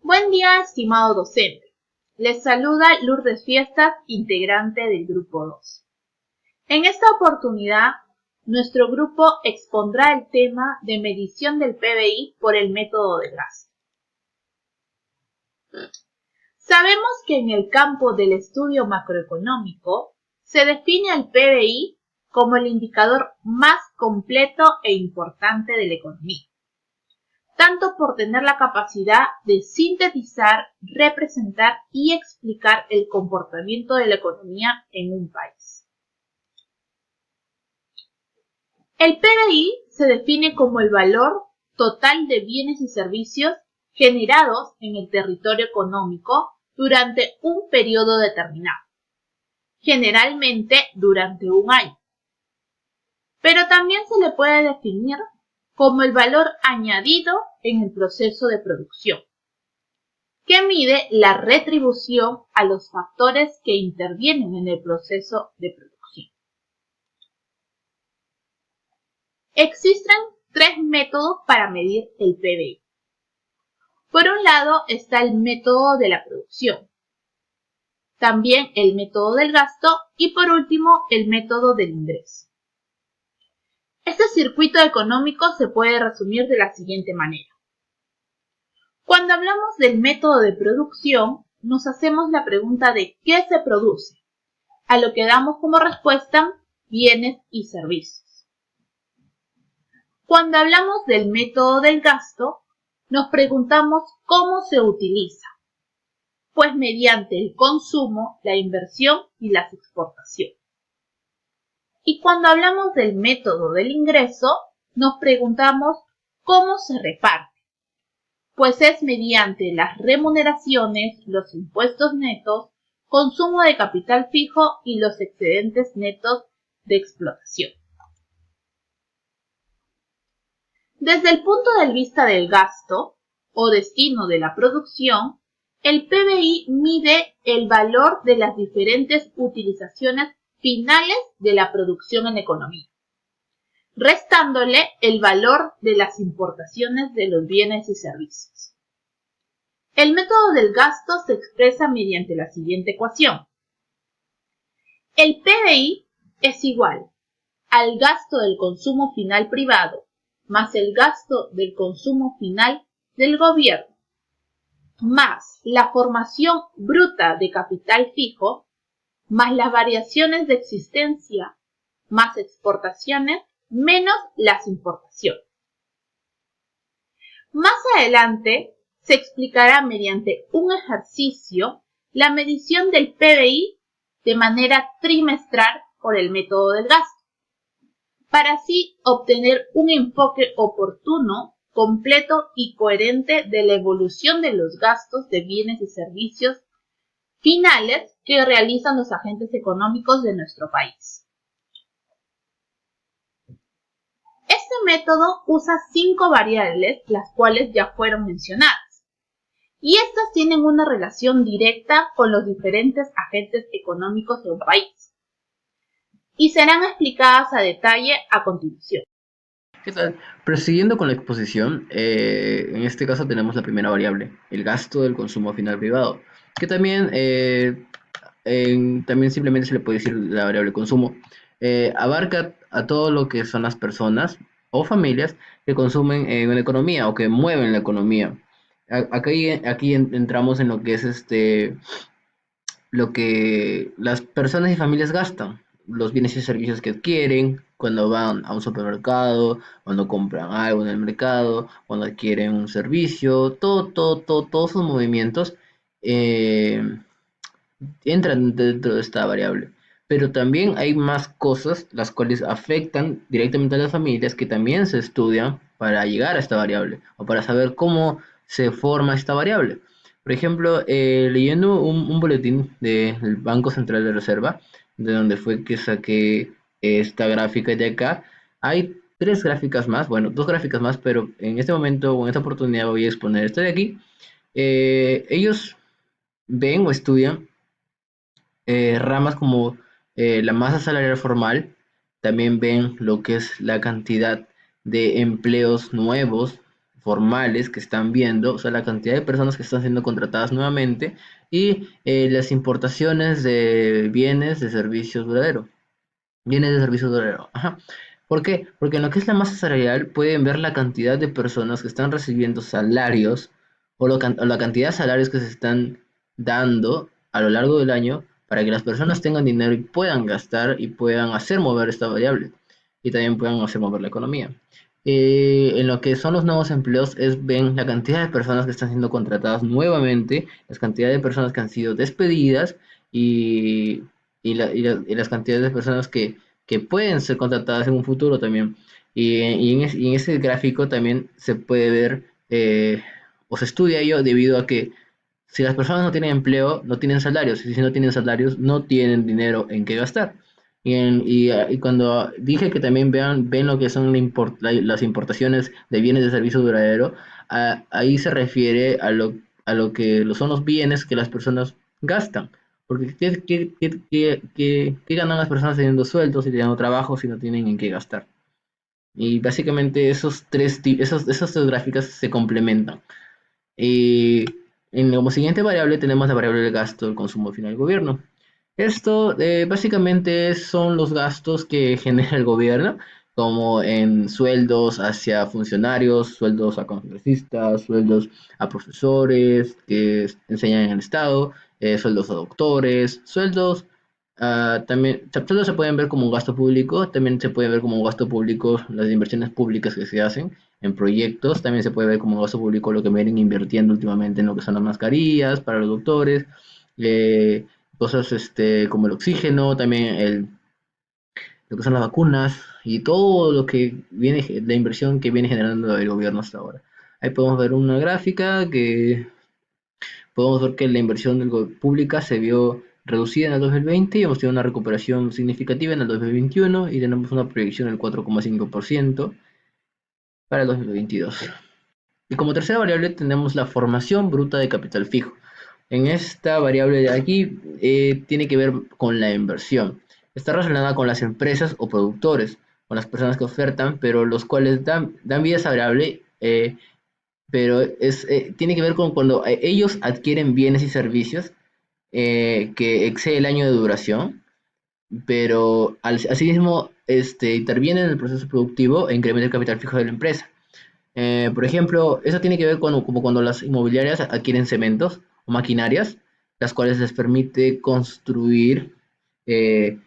Buen día, estimado docente. Les saluda Lourdes Fiestas, integrante del Grupo 2. En esta oportunidad, nuestro grupo expondrá el tema de medición del PBI por el método de gasto. Sabemos que en el campo del estudio macroeconómico se define al PBI como el indicador más completo e importante de la economía, tanto por tener la capacidad de sintetizar, representar y explicar el comportamiento de la economía en un país. El PBI se define como el valor total de bienes y servicios generados en el territorio económico durante un periodo determinado, generalmente durante un año. Pero también se le puede definir como el valor añadido en el proceso de producción, que mide la retribución a los factores que intervienen en el proceso de producción. Existen tres métodos para medir el PBI. Por un lado está el método de la producción, también el método del gasto y por último el método del ingreso. Este circuito económico se puede resumir de la siguiente manera. Cuando hablamos del método de producción, nos hacemos la pregunta de ¿qué se produce? A lo que damos como respuesta bienes y servicios. Cuando hablamos del método del gasto, nos preguntamos cómo se utiliza, pues mediante el consumo, la inversión y las exportaciones. Y cuando hablamos del método del ingreso, nos preguntamos cómo se reparte, pues es mediante las remuneraciones, los impuestos netos, consumo de capital fijo y los excedentes netos de explotación. Desde el punto de vista del gasto o destino de la producción, el PBI mide el valor de las diferentes utilizaciones finales de la producción en la economía, restándole el valor de las importaciones de los bienes y servicios. El método del gasto se expresa mediante la siguiente ecuación. El PBI es igual al gasto del consumo final privado más el gasto del consumo final del gobierno, más la formación bruta de capital fijo, más las variaciones de existencia, más exportaciones, menos las importaciones. Más adelante se explicará mediante un ejercicio la medición del PBI de manera trimestral por el método del gasto, para así obtener un enfoque oportuno, completo y coherente de la evolución de los gastos de bienes y servicios finales que realizan los agentes económicos de nuestro país. Este método usa 5 variables, las cuales ya fueron mencionadas, y estas tienen una relación directa con los diferentes agentes económicos de un país, y serán explicadas a detalle a continuación. ¿Qué tal? Prosiguiendo con la exposición, en este caso tenemos la primera variable, el gasto del consumo final privado, que también, también simplemente se le puede decir la variable consumo. Abarca a todo lo que son las personas o familias que consumen en una economía o que mueven la economía. Aquí entramos en lo que es lo que las personas y familias gastan, los bienes y servicios que adquieren cuando van a un supermercado, cuando compran algo en el mercado, cuando adquieren un servicio, todos esos movimientos eh, entran dentro de esta variable. Pero también hay más cosas las cuales afectan directamente a las familias que también se estudian para llegar a esta variable o para saber cómo se forma esta variable. Por ejemplo, leyendo un boletín del Banco Central de Reserva, de donde fue que saqué esta gráfica de acá, hay tres gráficas más, bueno, dos gráficas más, pero en este momento o en esta oportunidad voy a exponer esta de aquí. Ellos ven o estudian ramas como la masa salarial formal, también ven lo que es la cantidad de empleos nuevos formales que están viendo, o sea, la cantidad de personas que están siendo contratadas nuevamente y las importaciones de bienes de servicios duraderos. Bienes de servicio duradero. Ajá. ¿Por qué? Porque en lo que es la masa salarial pueden ver la cantidad de personas que están recibiendo salarios o la cantidad de salarios que se están dando a lo largo del año para que las personas tengan dinero y puedan gastar y puedan hacer mover esta variable y también puedan hacer mover la economía. En lo que son los nuevos empleos ven la cantidad de personas que están siendo contratadas nuevamente, las cantidades de personas que han sido despedidas y, y las cantidades de personas que pueden ser contratadas en un futuro también. Y en ese gráfico también se puede ver o se estudia ello debido a que si las personas no tienen empleo, no tienen salarios, y si no tienen salarios, no tienen dinero en qué gastar. Y cuando dije que también ven lo que son las importaciones de bienes de servicio duradero, ahí se refiere a lo que son los bienes que las personas gastan. Porque ¿qué ganan las personas teniendo sueldos y teniendo trabajo si no tienen en qué gastar? Y básicamente esas tres gráficas se complementan. Y como siguiente variable tenemos la variable del gasto del consumo final del gobierno. Esto básicamente son los gastos que genera el gobierno, como en sueldos hacia funcionarios, sueldos a congresistas, sueldos a profesores que enseñan en el Estado, sueldos a doctores, sueldos también, sueldos se pueden ver como un gasto público, también se puede ver como un gasto público las inversiones públicas que se hacen en proyectos, también se puede ver como un gasto público lo que vienen invirtiendo últimamente en lo que son las mascarillas para los doctores, eh, cosas como el oxígeno, también lo que son las vacunas y todo lo que viene, la inversión que viene generando el gobierno hasta ahora. Ahí podemos ver una gráfica que podemos ver que la inversión pública se vio reducida en el 2020 y hemos tenido una recuperación significativa en el 2021 y tenemos una proyección del 4,5% para el 2022. Y como tercera variable tenemos la formación bruta de capital fijo. En esta variable de aquí tiene que ver con la inversión. Está relacionada con las empresas o productores, con las personas que ofertan, pero los cuales dan vida a esa variable, pero tiene que ver con cuando ellos adquieren bienes y servicios que excede el año de duración, pero asimismo interviene en el proceso productivo e incrementa el capital fijo de la empresa. Por ejemplo, eso tiene que ver como cuando las inmobiliarias adquieren cementos o maquinarias, las cuales les permite eh,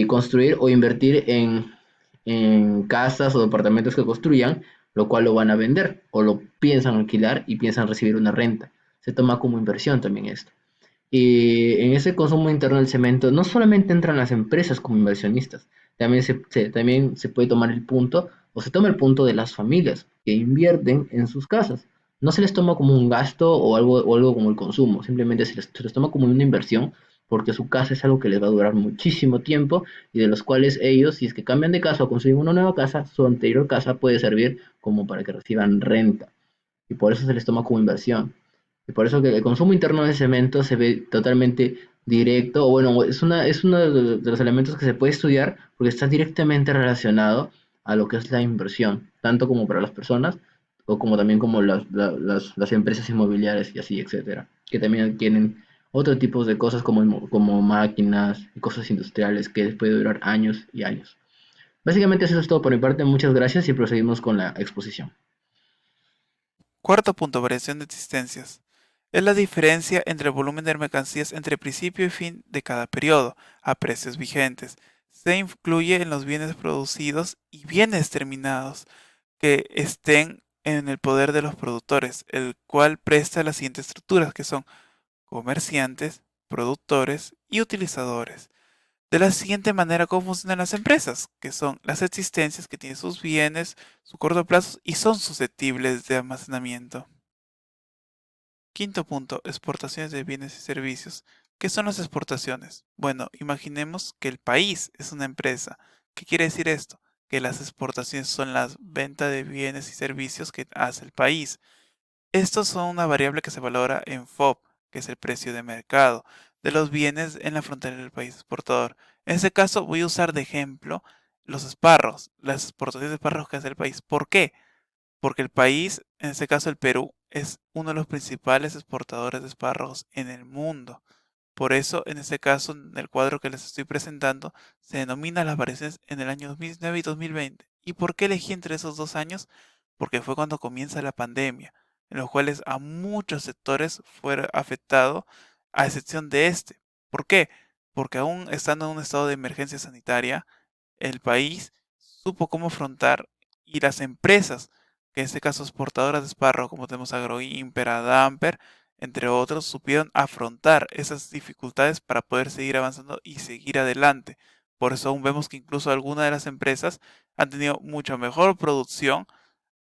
construir o invertir en casas o departamentos que construyan, lo cual lo van a vender o lo piensan alquilar y piensan recibir una renta. Se toma como inversión también esto. Y en ese consumo interno del cemento no solamente entran las empresas como inversionistas, también se puede tomar el punto o se toma el punto de las familias que invierten en sus casas. No se les toma como un gasto o algo como el consumo, simplemente se les toma como una inversión porque su casa es algo que les va a durar muchísimo tiempo y de los cuales ellos, si es que cambian de casa o construyen una nueva casa, su anterior casa puede servir como para que reciban renta y por eso se les toma como inversión. Y por eso que el consumo interno de cemento se ve totalmente directo, o bueno, es uno de los elementos que se puede estudiar porque está directamente relacionado a lo que es la inversión, tanto como para las personas o como también como las empresas inmobiliarias y así, etcétera, que también tienen otro tipo de cosas como máquinas y cosas industriales que les puede durar años y años. Básicamente eso es todo por mi parte, muchas gracias y proseguimos con la exposición. Cuarto punto, variación de existencias. Es la diferencia entre el volumen de mercancías entre principio y fin de cada periodo, a precios vigentes. Se incluye en los bienes producidos y bienes terminados que estén en el poder de los productores, el cual presta las siguientes estructuras que son comerciantes, productores y utilizadores. De la siguiente manera, ¿cómo funcionan las empresas? Que son las existencias que tienen sus bienes, su corto plazo y son susceptibles de almacenamiento. Quinto punto, exportaciones de bienes y servicios. ¿Qué son las exportaciones? Bueno, imaginemos que el país es una empresa. ¿Qué quiere decir esto? Que las exportaciones son la venta de bienes y servicios que hace el país. Estos son una variable que se valora en FOB, que es el precio de mercado, de los bienes en la frontera del país exportador. En este caso voy a usar de ejemplo los espárragos, las exportaciones de espárragos que hace el país. ¿Por qué? porque el país, en este caso el Perú, es uno de los principales exportadores de espárragos en el mundo. Por eso, en este caso, en el cuadro que les estoy presentando, se denomina las variaciones en el año 2019 y 2020. ¿Y por qué elegí entre esos 2 años? Porque fue cuando comienza la pandemia, en los cuales a muchos sectores fue afectado, a excepción de este. ¿Por qué? Porque aún estando en un estado de emergencia sanitaria, el país supo cómo afrontar y las empresas, que en este caso exportadoras de espárrago, como tenemos Agroimpera, Damper, entre otros, supieron afrontar esas dificultades para poder seguir avanzando y seguir adelante. Por eso aún vemos que incluso algunas de las empresas han tenido mucha mejor producción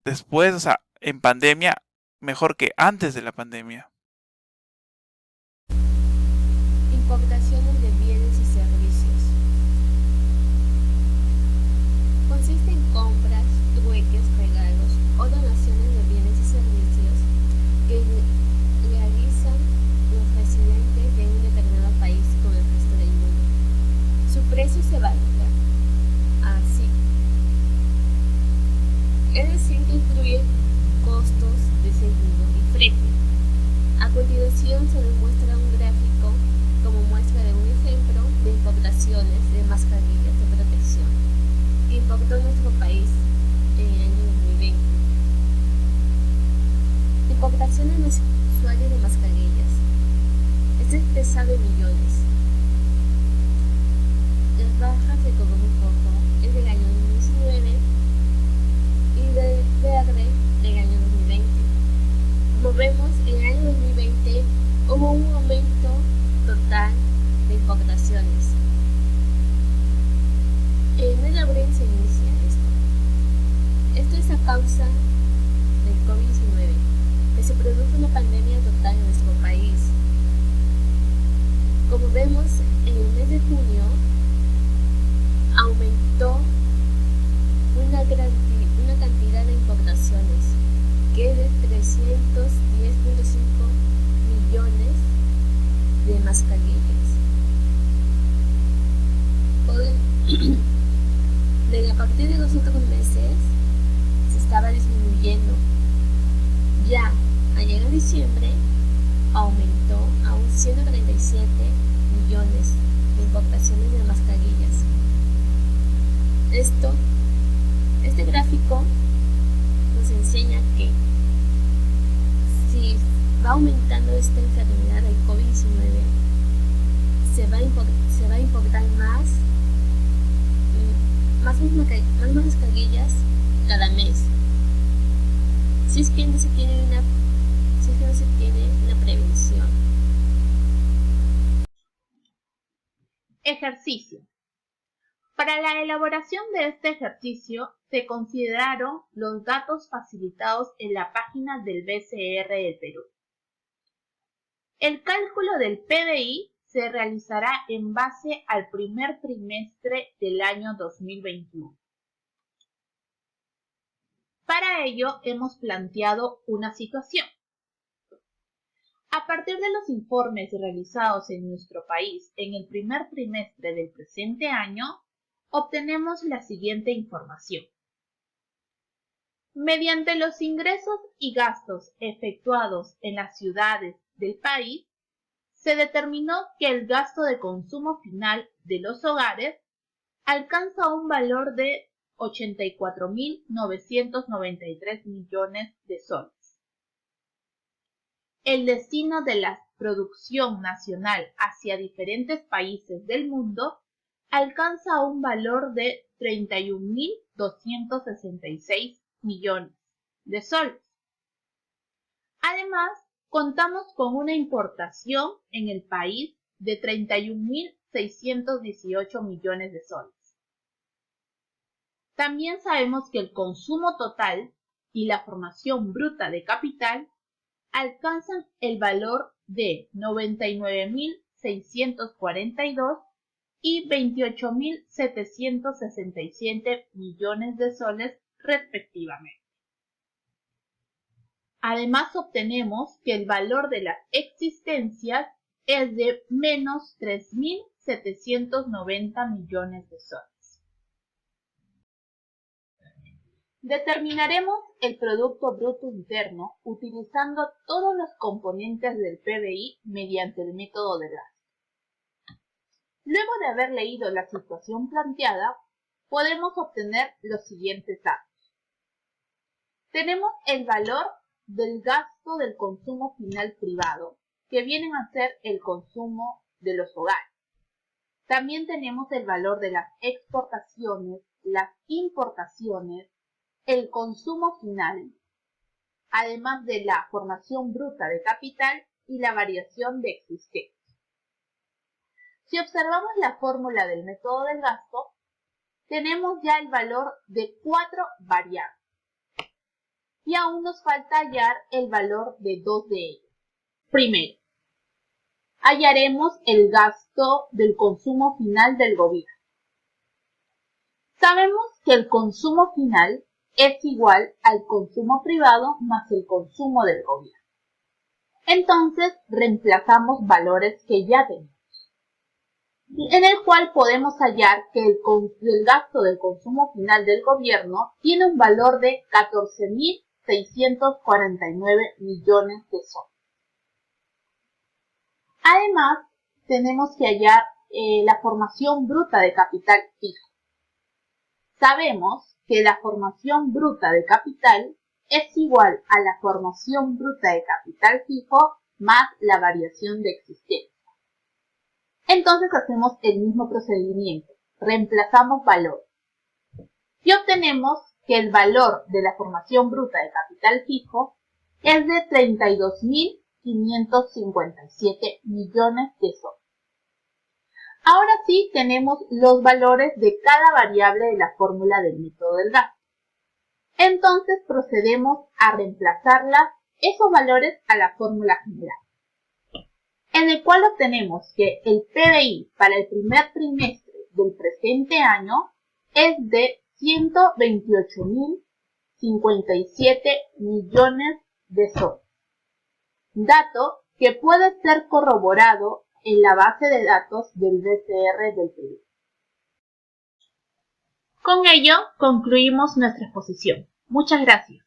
después, o sea, en pandemia, mejor que antes de la pandemia. Importaciones de bienes y servicios. Consiste en compras, trueques, regalos o donaciones de bienes y servicios que realizan los residentes de un determinado país con el resto del mundo. Su precio se valora así, es decir, que incluye costos de seguro y frete. A continuación se demuestra un gráfico como muestra de un ejemplo de importaciones de mascarillas de protección que importó nuestro país en el año 2020. Importaciones mensuales de mascarillas. Este es pesado en millones. Las bajas de color rojo es del año 2019 y de verde del año 2020. Como vemos, en el año 2020 hubo un aumento total de importaciones. En el mes de abril se inicia esto. Esto es a causa del COVID-19, que se produjo una pandemia total en nuestro país. Como vemos, en el mes de junio aumentó una cantidad de importaciones que es de 310.5 millones de mascarillas. Desde a partir de los otros meses se estaba disminuyendo. Ya al llegar a diciembre aumentó a un 137 millones de importaciones de mascarillas. Este gráfico nos enseña que si va aumentando esta enfermedad del COVID-19, se va a importar más mascarillas cada mes. Si es que no se tiene una prevención. Ejercicio. Para la elaboración de este ejercicio se consideraron los datos facilitados en la página del BCR del Perú. El cálculo del PBI se realizará en base al primer trimestre del año 2021. Para ello hemos planteado una situación. A partir de los informes realizados en nuestro país en el primer trimestre del presente año, obtenemos la siguiente información. Mediante los ingresos y gastos efectuados en las ciudades del país, se determinó que el gasto de consumo final de los hogares alcanza un valor de 84.993 millones de soles. El destino de la producción nacional hacia diferentes países del mundo alcanza un valor de 31.266 millones de soles. Además, contamos con una importación en el país de 31.618 millones de soles. También sabemos que el consumo total y la formación bruta de capital alcanzan el valor de 99.642 y 28.767 millones de soles respectivamente. Además obtenemos que el valor de las existencias es de menos 3.790 millones de soles. Determinaremos el Producto Bruto Interno utilizando todos los componentes del PBI mediante el método de gasto. Luego de haber leído la situación planteada, podemos obtener los siguientes datos. Tenemos el valor del gasto del consumo final privado, que vienen a ser el consumo de los hogares. También tenemos el valor de las exportaciones, las importaciones, el consumo final, además de la formación bruta de capital y la variación de existencia. Si observamos la fórmula del método del gasto, tenemos ya el valor de 4 variables y aún nos falta hallar el valor de 2 de ellas. Primero, hallaremos el gasto del consumo final del gobierno. Sabemos que el consumo final es igual al consumo privado más el consumo del gobierno. Entonces, reemplazamos valores que ya tenemos, en el cual podemos hallar que el gasto del consumo final del gobierno tiene un valor de 14.649 millones de soles. Además, tenemos que hallar la formación bruta de capital fijo. Sabemos que la formación bruta de capital es igual a la formación bruta de capital fijo más la variación de existencia. Entonces hacemos el mismo procedimiento, reemplazamos valores y obtenemos que el valor de la formación bruta de capital fijo es de 32.557 millones de soles. Ahora sí tenemos los valores de cada variable de la fórmula del método del gasto. Entonces procedemos a reemplazarlas, esos valores, a la fórmula general, en el cual obtenemos que el PBI para el primer trimestre del presente año es de 128.057 millones de soles, dato que puede ser corroborado en la base de datos del BCR del Perú. Con ello concluimos nuestra exposición. Muchas gracias.